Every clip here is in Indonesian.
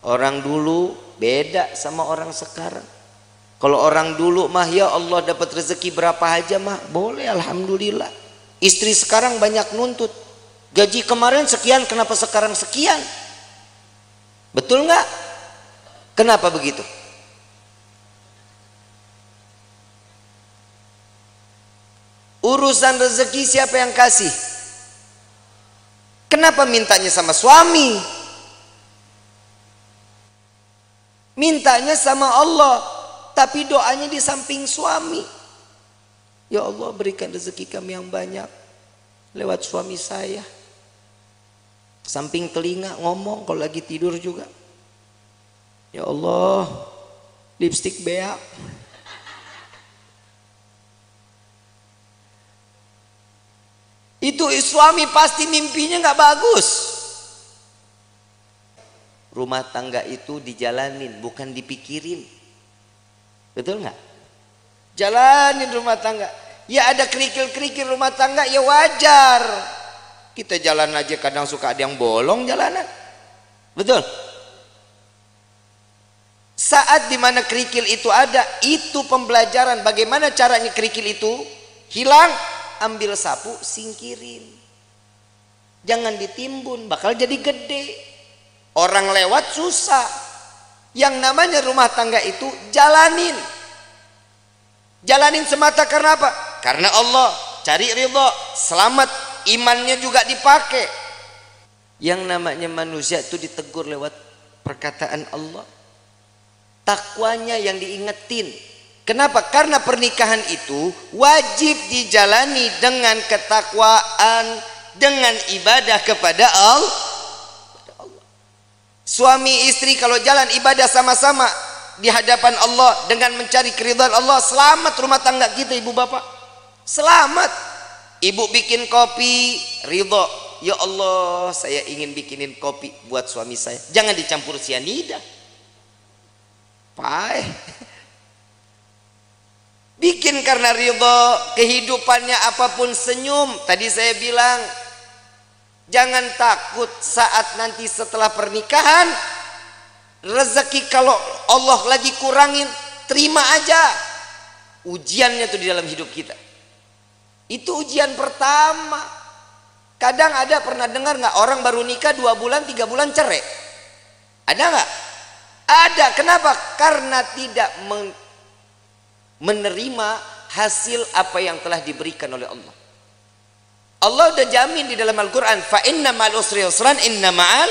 Orang dulu beda sama orang sekarang. Kalau orang dulu mah ya Allah dapat rezeki berapa aja mah boleh alhamdulillah. Istri sekarang banyak nuntut. Gaji kemarin sekian, kenapa sekarang sekian? Betul nggak? Kenapa begitu? Urusan rezeki siapa yang kasih? Kenapa mintanya sama suami? Mintanya sama Allah, tapi doanya di samping suami. Ya Allah berikan rezeki kami yang banyak lewat suami saya. Samping telinga ngomong kalau lagi tidur juga. Ya Allah lipstik beak. Itu suami pasti mimpinya nggak bagus. Rumah tangga itu dijalanin, bukan dipikirin. Betul nggak? Jalanin rumah tangga. Ya ada kerikil-kerikil rumah tangga, ya wajar. Kita jalan aja kadang suka ada yang bolong jalanan. Betul? Saat dimana kerikil itu ada, itu pembelajaran bagaimana caranya kerikil itu hilang. Ambil sapu, singkirin. Jangan ditimbun, bakal jadi gede. Orang lewat susah. Yang namanya rumah tangga itu jalanin. Jalanin semata karena apa? Karena Allah. Cari ridho, selamat, imannya juga dipakai. Yang namanya manusia itu ditegur lewat perkataan Allah. Takwanya yang diingetin. Kenapa? Karena pernikahan itu wajib dijalani dengan ketakwaan, dengan ibadah kepada Allah. Suami istri kalau jalan ibadah sama-sama di hadapan Allah dengan mencari keridhaan Allah, selamat rumah tangga kita ibu bapak. Selamat. Ibu bikin kopi, ridho. Ya Allah, saya ingin bikinin kopi buat suami saya. Jangan dicampur sianida. Pahit. Bikin karena ridho, kehidupannya apapun senyum. Tadi saya bilang, jangan takut saat nanti setelah pernikahan, rezeki kalau Allah lagi kurangin, terima aja. Ujiannya tuh di dalam hidup kita. Itu ujian pertama. Kadang ada pernah dengar nggak orang baru nikah 2 bulan 3 bulan cerai? Ada nggak? Ada. Kenapa? Karena tidak menerima hasil apa yang telah diberikan oleh Allah. Allah udah jamin di dalam Al-Quran, fa inna ma'al usri yusran, inna ma'al,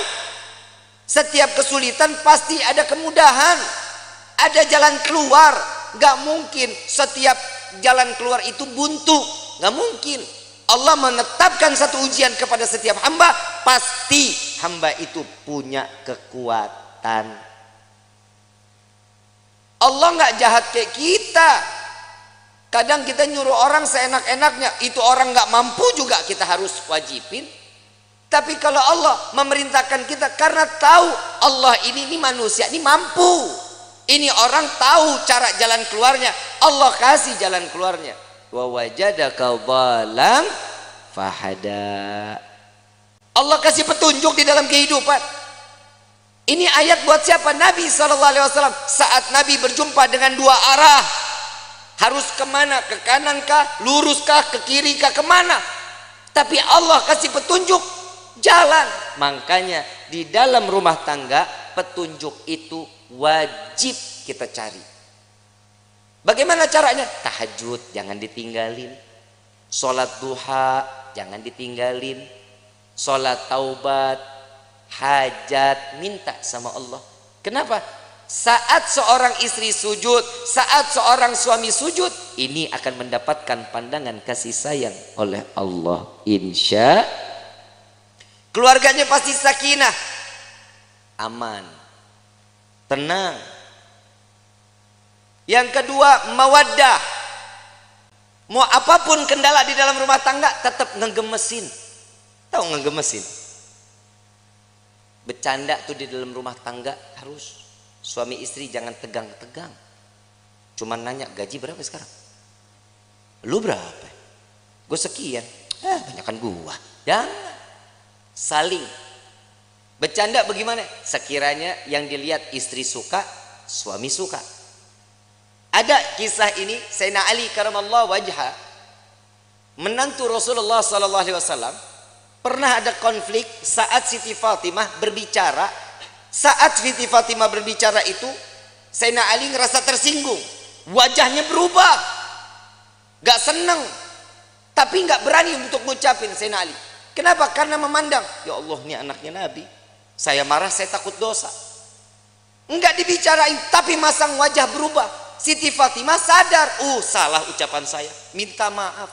setiap kesulitan pasti ada kemudahan, ada jalan keluar. Gak mungkin setiap jalan keluar itu buntu, gak mungkin. Allah menetapkan satu ujian kepada setiap hamba, pasti hamba itu punya kekuatan. Allah nggak jahat kayak kita. Kadang kita nyuruh orang seenak-enaknya, itu orang nggak mampu juga kita harus wajibin. Tapi kalau Allah memerintahkan kita karena tahu Allah ini manusia ini mampu, ini orang tahu cara jalan keluarnya, Allah kasih jalan keluarnya. Wa wajadaka dhalam fahada. Allah kasih petunjuk di dalam kehidupan. Ini ayat buat siapa? Nabi SAW. Saat Nabi berjumpa dengan 2 arah, harus kemana? Ke kanan kah? Lurus kah? Ke kiri kah? Kemana? Tapi Allah kasih petunjuk jalan. Makanya di dalam rumah tangga petunjuk itu wajib kita cari. Bagaimana caranya? Tahajud jangan ditinggalin, sholat duha jangan ditinggalin, sholat taubat, hajat, minta sama Allah. Kenapa? Saat seorang istri sujud, saat seorang suami sujud, ini akan mendapatkan pandangan kasih sayang oleh Allah. Insya keluarganya pasti sakinah, aman, tenang. Yang kedua, mawaddah. Mau apapun kendala di dalam rumah tangga tetap ngegemesin. Tahu ngegemesin? Bercanda tuh di dalam rumah tangga harus. Suami istri jangan tegang-tegang. Cuman nanya gaji berapa sekarang? Lu berapa? Gue sekian. Banyakan gua. Jangan. Saling. Bercanda bagaimana? Sekiranya yang dilihat istri suka, suami suka. Ada kisah ini, Sayyidina Ali karamallahu wajha, menantu Rasulullah sallallahu alaihi wasallam, pernah ada konflik saat Siti Fatimah berbicara. Saat Siti Fatimah berbicara itu, Sayyidina Ali ngerasa tersinggung. Wajahnya berubah. Gak senang. Tapi gak berani untuk ngucapin Sayyidina Ali. Kenapa? Karena memandang, ya Allah, ini anaknya Nabi. Saya marah, saya takut dosa. Enggak dibicarain, tapi masang wajah berubah. Siti Fatimah sadar, salah ucapan saya, minta maaf.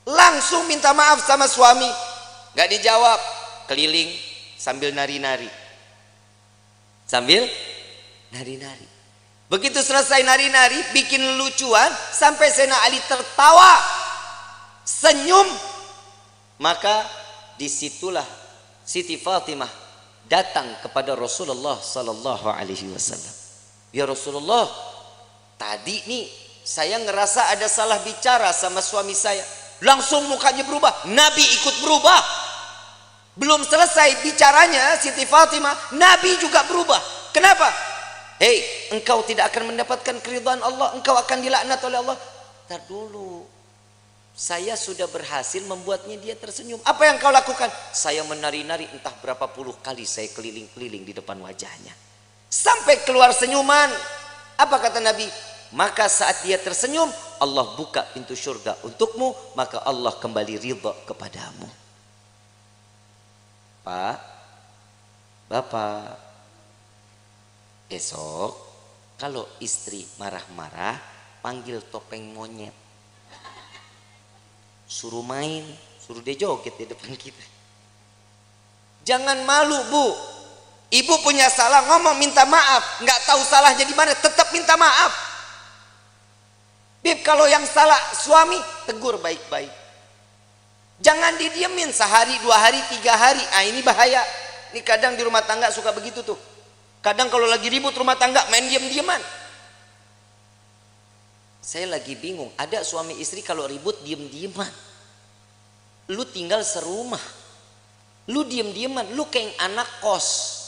Langsung minta maaf sama suami. Gak dijawab, keliling sambil nari-nari. Sambil nari-nari. Begitu selesai nari-nari, bikin lucuan, sampai Sayyidina Ali tertawa, senyum. Maka disitulah Siti Fatimah datang kepada Rasulullah sallallahu alaihi wasallam. Ya Rasulullah, tadi nih saya ngerasa ada salah bicara sama suami saya. Langsung mukanya berubah, Nabi ikut berubah. Belum selesai bicaranya Siti Fatimah, Nabi juga berubah. Kenapa? Hei, engkau tidak akan mendapatkan keridhaan Allah, engkau akan dilaknat oleh Allah. Tar dulu, saya sudah berhasil membuatnya dia tersenyum. Apa yang kau lakukan? Saya menari-nari, entah berapa puluh kali saya keliling-keliling di depan wajahnya, sampai keluar senyuman. Apa kata Nabi? Maka saat dia tersenyum, Allah buka pintu surga untukmu, maka Allah kembali ridha kepadamu. Pak, Bapak, esok kalau istri marah-marah, panggil topeng monyet, suruh main, suruh dia joget di depan kita. Jangan malu, Bu. Ibu punya salah, ngomong minta maaf. Nggak tahu salahnya di mana, tetap minta maaf. Bib, kalau yang salah suami, tegur baik-baik. Jangan didiemin sehari, 2 hari, 3 hari. Ini bahaya. Ini kadang di rumah tangga suka begitu tuh. Kadang kalau lagi ribut rumah tangga, main diem-dieman. Saya lagi bingung, ada suami istri kalau ribut diem-dieman. Lu tinggal serumah, lu diem-dieman, lu kayak anak kos.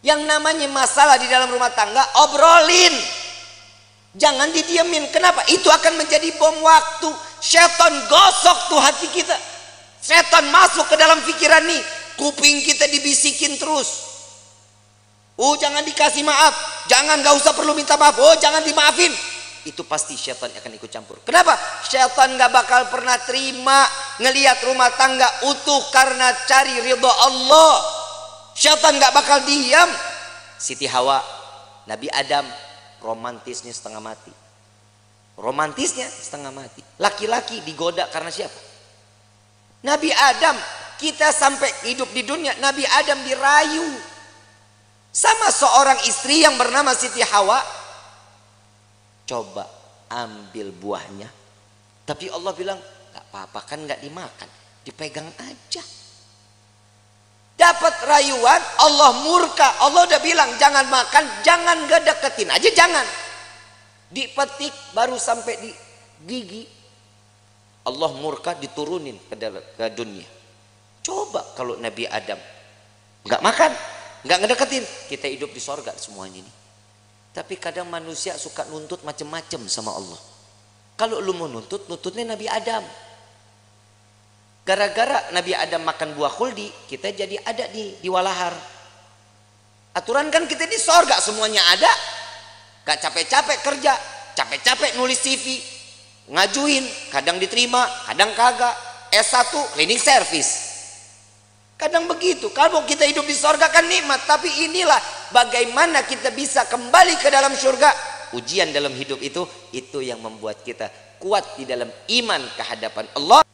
Yang namanya masalah di dalam rumah tangga, obrolin. Jangan didiemin. Kenapa? Itu akan menjadi bom waktu. Setan gosok tuh hati kita. Setan masuk ke dalam pikiran nih. Kuping kita dibisikin terus. Jangan dikasih maaf. Jangan, gak usah perlu minta maaf. Jangan dimaafin. Itu pasti setan akan ikut campur. Kenapa? Setan gak bakal pernah terima ngelihat rumah tangga utuh karena cari ridha Allah. Setan gak bakal diam. Siti Hawa, Nabi Adam, romantisnya setengah mati. Romantisnya setengah mati. Laki-laki digoda karena siapa? Nabi Adam. Kita sampai hidup di dunia, Nabi Adam dirayu sama seorang istri yang bernama Siti Hawa. Coba ambil buahnya, tapi Allah bilang gak apa-apa, kan gak dimakan, dipegang aja. Dapat rayuan, Allah murka. Allah udah bilang jangan makan, jangan gak deketin aja, jangan. Dipetik baru sampai di gigi, Allah murka, diturunin ke dunia. Coba kalau Nabi Adam nggak makan, nggak ngedeketin, kita hidup di sorga semuanya ini. Tapi kadang manusia suka nuntut macem-macem sama Allah. Kalau lu mau nuntut, nuntutnya Nabi Adam. Gara-gara Nabi Adam makan buah khuldi, kita jadi ada di walahar. Aturan kan kita di sorga semuanya ada. Gak capek-capek kerja, capek-capek nulis CV, ngajuin, kadang diterima, kadang kagak. S1 cleaning service. Kadang begitu. Kalau kita hidup di sorga kan nikmat, tapi inilah bagaimana kita bisa kembali ke dalam surga. Ujian dalam hidup itu yang membuat kita kuat di dalam iman kehadapan Allah.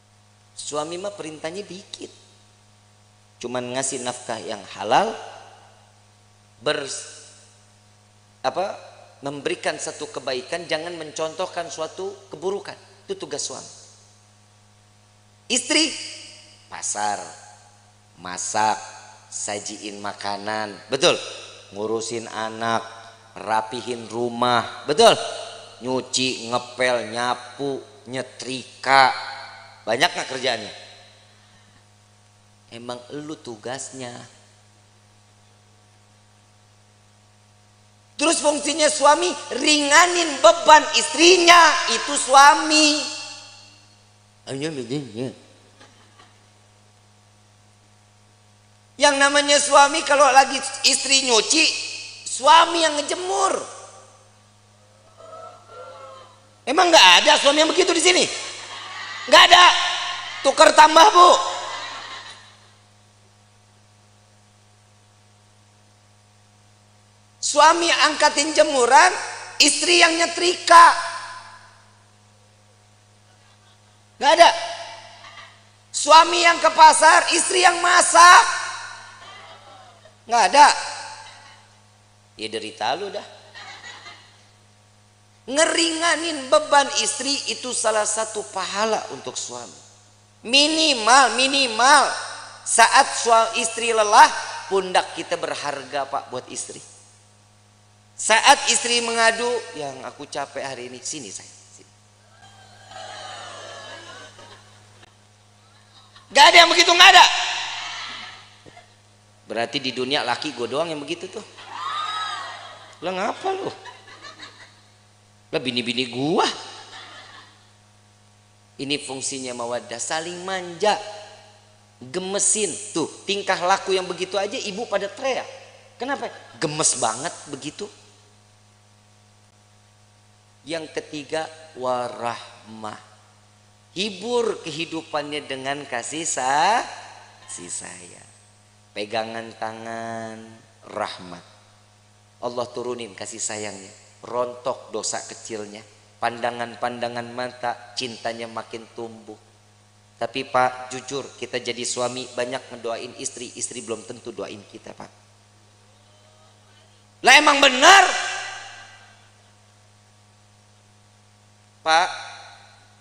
Suami mah perintahnya dikit, cuman ngasih nafkah yang halal, memberikan satu kebaikan, jangan mencontohkan suatu keburukan. Itu tugas suami. Istri pasar, masak, sajiin makanan, betul, ngurusin anak, rapihin rumah, betul, nyuci, ngepel, nyapu, nyetrika. Banyak nggak kerjaannya? Emang elu tugasnya. Terus fungsinya suami ringanin beban istrinya, itu suami. Yang namanya suami kalau lagi istri nyuci, suami yang ngejemur. Emang nggak ada suami yang begitu di sini? Nggak ada. Tukar tambah, Bu. Suami angkatin jemuran, istri yang nyetrika. Nggak ada. Suami yang ke pasar, istri yang masak. Nggak ada. Ya derita lu dah. Ngeringanin beban istri itu salah satu pahala untuk suami. Minimal saat istri lelah, pundak kita berharga, Pak, buat istri. Saat istri mengadu, yang aku capek hari ini, sini saya. Sini. Gak ada yang begitu, gak ada. Berarti di dunia laki gue doang yang begitu tuh. Lah ngapa lu? Lah bini-bini gua. Ini fungsinya mawaddah, saling manja, gemesin. Tuh tingkah laku yang begitu aja ibu pada teriak. Kenapa? Gemes banget begitu. Yang ketiga, warahmah. Hibur kehidupannya dengan kasih sayang. Pegangan tangan, rahmat. Allah turunin kasih sayangnya. Rontok dosa kecilnya. Pandangan-pandangan mata, cintanya makin tumbuh. Tapi Pak, jujur kita jadi suami banyak ngedoain istri. Istri belum tentu doain kita, Pak. Lah emang benar. Pak,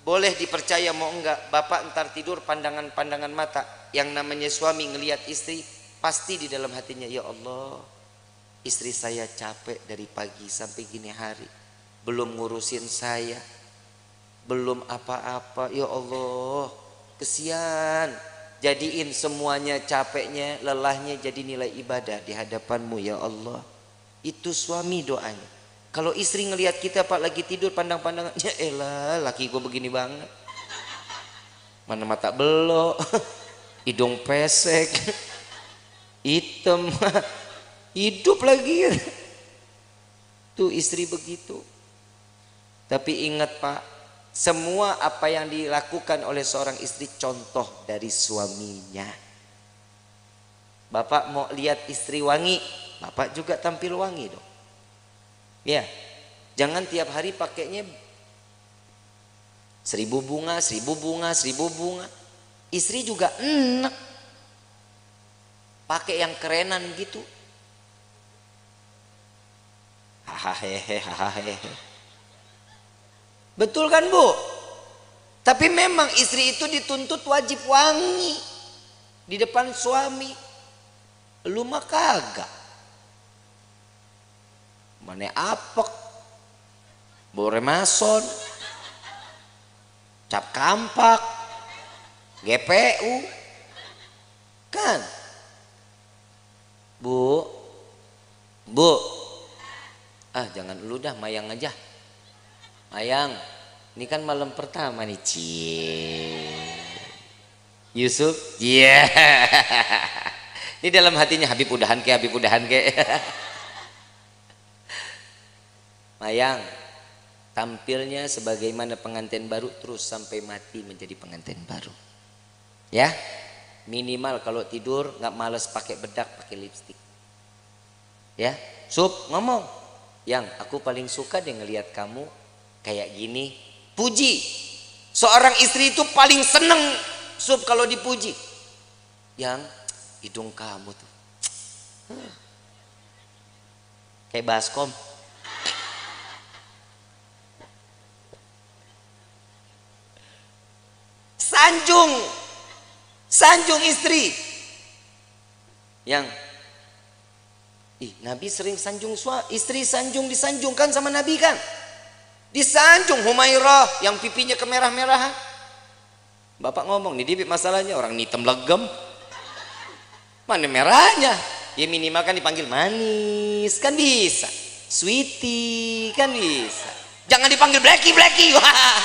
boleh dipercaya mau enggak, Bapak entar tidur pandangan-pandangan mata. Yang namanya suami ngelihat istri, pasti di dalam hatinya, ya Allah, istri saya capek dari pagi sampai gini hari, belum ngurusin saya, belum apa-apa, ya Allah, kesian. Jadiin semuanya capeknya, lelahnya jadi nilai ibadah di hadapanmu, ya Allah. Itu suami doanya. Kalau istri ngelihat kita, Pak, lagi tidur pandang-pandangannya, elah laki gue begini banget, mana mata belok, hidung pesek, hitam, hidup lagi. Tuh istri begitu. Tapi ingat, Pak, semua apa yang dilakukan oleh seorang istri contoh dari suaminya. Bapak mau lihat istri wangi, Bapak juga tampil wangi dong. Ya, jangan tiap hari pakainya 1000 bunga, 1000 bunga, 1000 bunga. Istri juga enak pakai yang kerenan gitu. Hahaha. Betul kan, Bu? Tapi memang istri itu dituntut wajib wangi di depan suami. Lu mah kagak. Mana apek, bore mason, cap kampak, GPU, kan? Bu, jangan lu dah, Mayang aja. Mayang, ini kan malam pertama nih, Yusuf, iya. Ini dalam hatinya, Habib udahan ke. Mayang, tampilnya sebagaimana pengantin baru terus sampai mati menjadi pengantin baru. Ya, minimal kalau tidur nggak males pakai bedak, pakai lipstik. Ya, Sup ngomong, Yang aku paling suka deh ngelihat kamu kayak gini. Puji. Seorang istri itu paling seneng Sup kalau dipuji. Yang hidung kamu tuh kayak baskom. Sanjung istri. Yang Nabi sering sanjung istri, disanjungkan sama Nabi kan. Disanjung Humairah yang pipinya kemerah-merahan. Bapak ngomong nih, Dibib, masalahnya orang hitam legem. Mana merahnya? Ya minimal kan dipanggil manis kan bisa, sweetie kan bisa. Jangan dipanggil Blacky. Wah.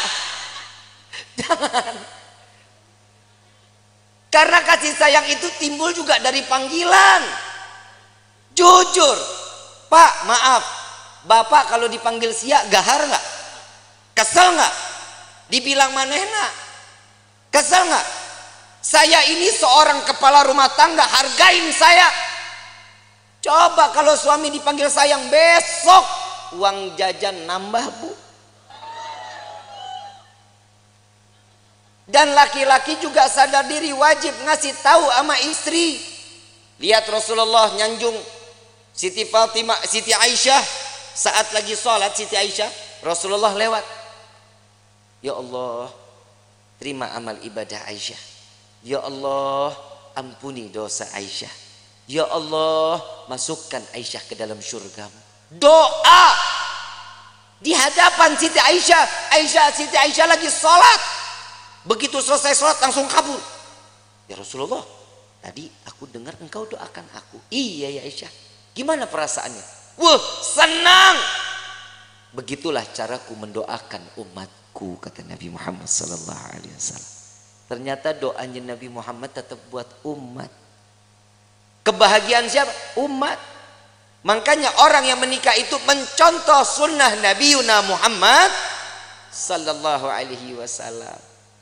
Jangan. Karena kasih sayang itu timbul juga dari panggilan. Jujur, Pak, maaf, Bapak kalau dipanggil sia gahar nggak? Kesel nggak? Dibilang manehna, kesel nggak? Saya ini seorang kepala rumah tangga, hargain saya. Coba kalau suami dipanggil sayang, besok uang jajan nambah, Bu. Dan laki-laki juga sadar diri, wajib ngasih tahu sama istri. Lihat Rasulullah nyanjung Siti Fatimah, Siti Aisyah saat lagi sholat. Siti Aisyah, Rasulullah lewat, ya Allah, terima amal ibadah Aisyah. Ya Allah, ampuni dosa Aisyah. Ya Allah, masukkan Aisyah ke dalam surgamu. Doa di hadapan Siti Aisyah. Siti Aisyah lagi sholat. Begitu selesai sholat langsung kabur. Ya Rasulullah, tadi aku dengar engkau doakan aku. Iya ya Aisyah. Gimana perasaannya? Wah, senang. Begitulah caraku mendoakan umatku, kata Nabi Muhammad SAW. Ternyata doanya Nabi Muhammad tetap buat umat. Kebahagiaan siapa? Umat. Makanya orang yang menikah itu mencontoh sunnah Nabi Muhammad SAW.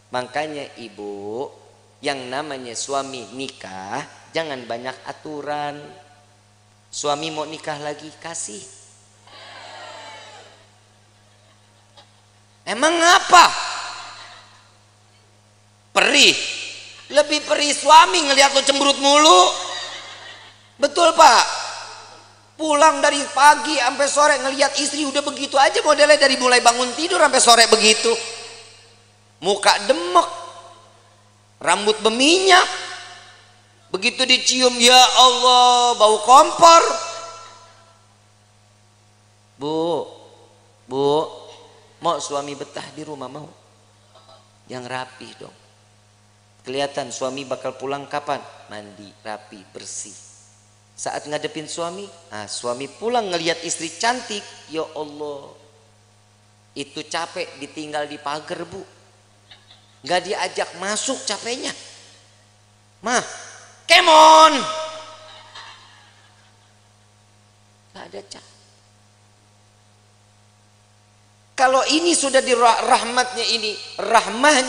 Makanya ibu, yang namanya suami nikah jangan banyak aturan. Suami mau nikah lagi, kasih. Emang apa? Perih. Lebih perih suami ngelihat lo cemberut mulu. Betul Pak? Pulang dari pagi sampai sore ngelihat istri udah begitu aja modelnya, dari mulai bangun tidur sampai sore begitu. Muka demek, rambut berminyak, begitu dicium, ya Allah, bau kompor. Bu, mau suami betah di rumah mau? Yang rapi dong. Kelihatan suami bakal pulang kapan? Mandi, rapi, bersih. Saat ngadepin suami, suami pulang ngelihat istri cantik, ya Allah, itu capek ditinggal di pagar, Bu. Gak diajak masuk capeknya. Mah, kemon. Gak ada cap. Kalau ini sudah di rahmahnya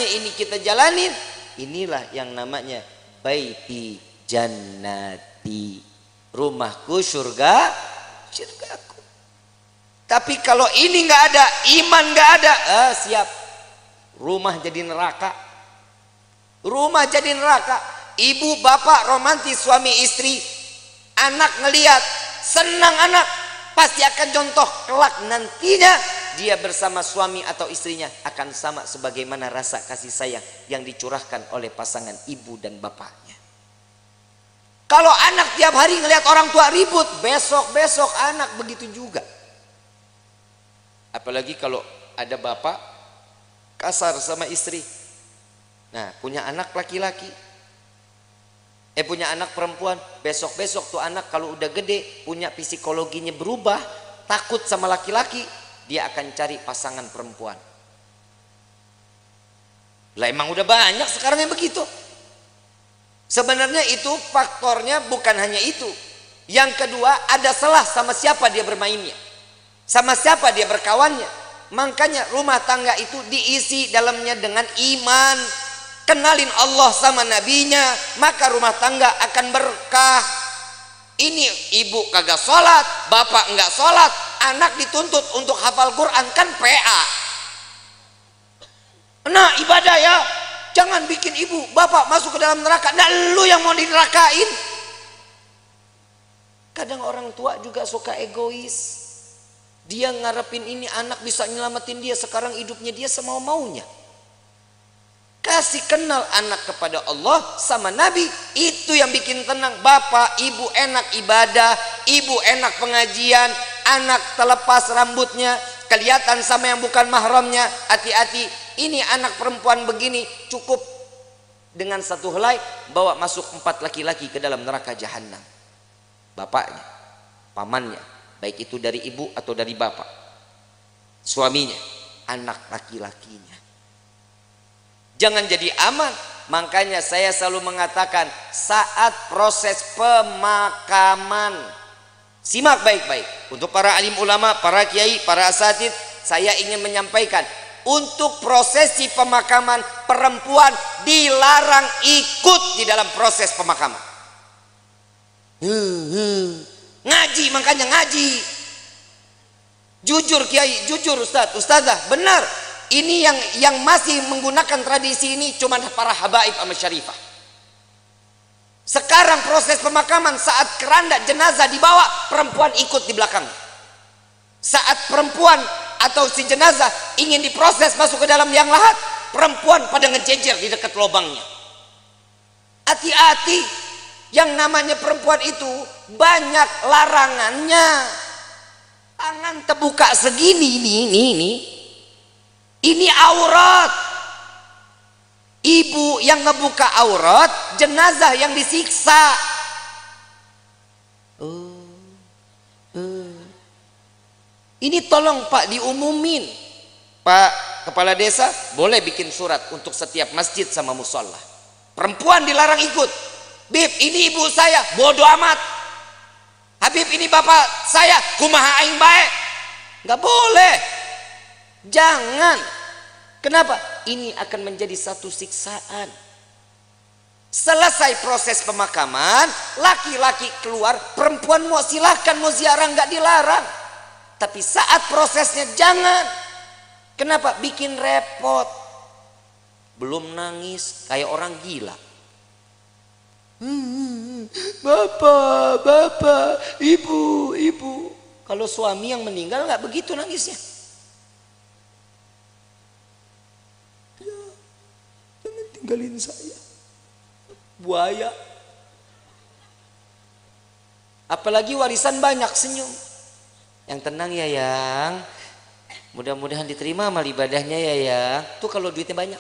ini kita jalanin, inilah yang namanya baiti jannati, rumahku surgaku. Tapi kalau ini nggak ada, iman nggak ada, siap. Rumah jadi neraka. Rumah jadi neraka. Ibu bapak romantis suami istri, anak ngelihat senang, anak pasti akan contoh kelak nantinya dia bersama suami atau istrinya akan sama sebagaimana rasa kasih sayang yang dicurahkan oleh pasangan ibu dan bapaknya. Kalau anak tiap hari ngelihat orang tua ribut, besok anak begitu juga. Apalagi kalau ada bapak kasar sama istri. Nah, punya anak laki-laki, punya anak perempuan, besok tuh anak kalau udah gede punya psikologinya berubah, takut sama laki-laki, dia akan cari pasangan perempuan. Lah emang udah banyak sekarang yang begitu. Sebenarnya itu faktornya bukan hanya itu. Yang kedua, ada salah sama siapa dia bermainnya, sama siapa dia berkawannya. Makanya rumah tangga itu diisi dalamnya dengan iman, kenalin Allah sama nabinya, maka rumah tangga akan berkah. Ini ibu kagak sholat, bapak enggak sholat, anak dituntut untuk hafal Quran, kan PA. Nah ibadah ya, jangan bikin ibu bapak masuk ke dalam neraka. Nah lu yang mau dinerakain. Kadang orang tua juga suka egois. Dia ngarepin ini anak bisa nyelamatin dia, sekarang hidupnya dia semau-maunya. Kasih kenal anak kepada Allah sama Nabi, itu yang bikin tenang. Bapak, ibu enak ibadah, ibu enak pengajian, anak terlepas rambutnya, kelihatan sama yang bukan mahramnya. Hati-hati, ini anak perempuan begini, cukup Dengan satu helai bawa masuk 4 laki-laki ke dalam neraka jahanam. Bapaknya, pamannya, baik itu dari ibu atau dari bapak, suaminya, anak laki-lakinya. Jangan jadi aman. Makanya saya selalu mengatakan saat proses pemakaman, simak baik-baik. Untuk para alim ulama, para kiai, para asatidz, saya ingin menyampaikan, untuk prosesi pemakaman perempuan dilarang ikut di dalam proses pemakaman. Ngaji, makanya ngaji. Jujur kiai, jujur ustadz, ustadzah, benar. Ini yang masih menggunakan tradisi ini cuma para habaib sama syarifah. Sekarang proses pemakaman saat keranda jenazah dibawa, perempuan ikut di belakang. Saat perempuan atau si jenazah ingin diproses masuk ke dalam liang lahat, perempuan pada ngejejer di dekat lubangnya. Hati-hati, yang namanya perempuan itu banyak larangannya. Tangan terbuka segini, ini aurat. Ibu yang ngebuka aurat, jenazah yang disiksa. Ini tolong Pak diumumin. Pak Kepala Desa boleh bikin surat untuk setiap masjid sama musola. Perempuan dilarang ikut. Bib, ini ibu saya, bodoh amat. Habib, ini bapak saya, kumaha aing bae. Nggak boleh. Jangan. Kenapa? Ini akan menjadi satu siksaan. Selesai proses pemakaman, laki-laki keluar, perempuan mau silahkan mau ziarah, nggak dilarang. Tapi saat prosesnya jangan. Kenapa? Bikin repot. Belum nangis kayak orang gila. Bapak, ibu. Kalau suami yang meninggal nggak begitu nangisnya. Ya, jangan tinggalin saya. Buaya. Apalagi warisan banyak, senyum. Yang tenang ya yang, mudah-mudahan diterima amal ibadahnya ya yang. Tuh kalau duitnya banyak.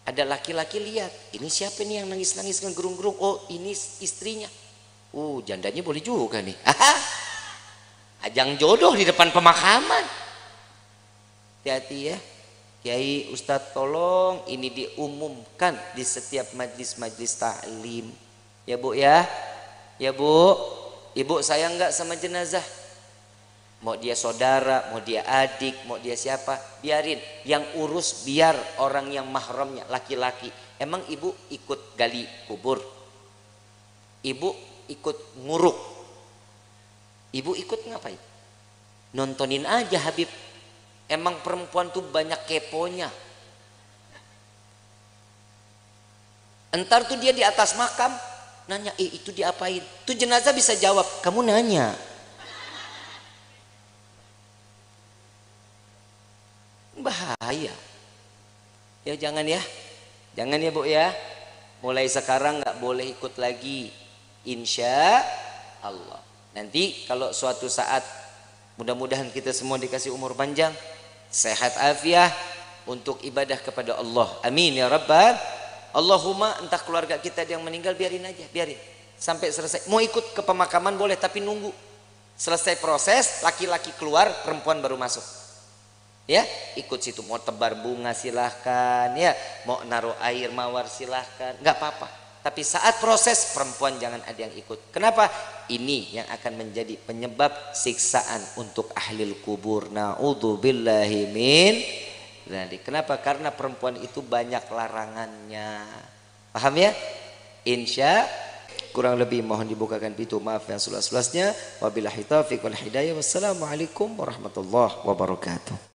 Ada laki-laki lihat, ini siapa nih yang nangis-nangis ngegerung-gerung? Oh ini istrinya. Jandanya boleh juga nih. Ajang jodoh di depan pemakaman. Hati-hati ya. Kiai, Ustadz, tolong ini diumumkan di setiap majlis-majlis ta'lim. Ya Bu ya. Ya Bu. Ibu sayang nggak sama jenazah? Mau dia saudara, mau dia adik, mau dia siapa, biarin. Yang urus biar orang yang mahramnya laki-laki. Emang ibu ikut gali kubur? Ibu ikut nguruk? Ibu ikut ngapain? Nontonin aja Habib. Emang perempuan tuh banyak keponya. Entar tuh dia di atas makam nanya, itu diapain? Tuh jenazah bisa jawab, kamu nanya. Bahaya. Ya jangan ya. Jangan ya Bu ya. Mulai sekarang nggak boleh ikut lagi. Insya Allah. Nanti kalau suatu saat, mudah-mudahan kita semua dikasih umur panjang, sehat afiah untuk ibadah kepada Allah. Amin ya Rabbal. Allahumma, entah keluarga kita yang meninggal, biarin aja, biarin sampai selesai. Mau ikut ke pemakaman boleh, tapi nunggu selesai proses, laki-laki keluar, perempuan baru masuk. Ya, ikut situ. Mau tebar bunga silahkan, ya, mau naruh air mawar silahkan, nggak apa-apa. Tapi saat proses, perempuan jangan ada yang ikut. Kenapa? Ini yang akan menjadi penyebab siksaan untuk ahlil kubur. Na'udzubillahi min. Kenapa? Karena perempuan itu banyak larangannya. Paham ya? Insya kurang lebih mohon dibukakan pintu maaf yang seluas-luasnya. Wabillahi taufiq wal hidayah. Wassalamualaikum warahmatullahi wabarakatuh.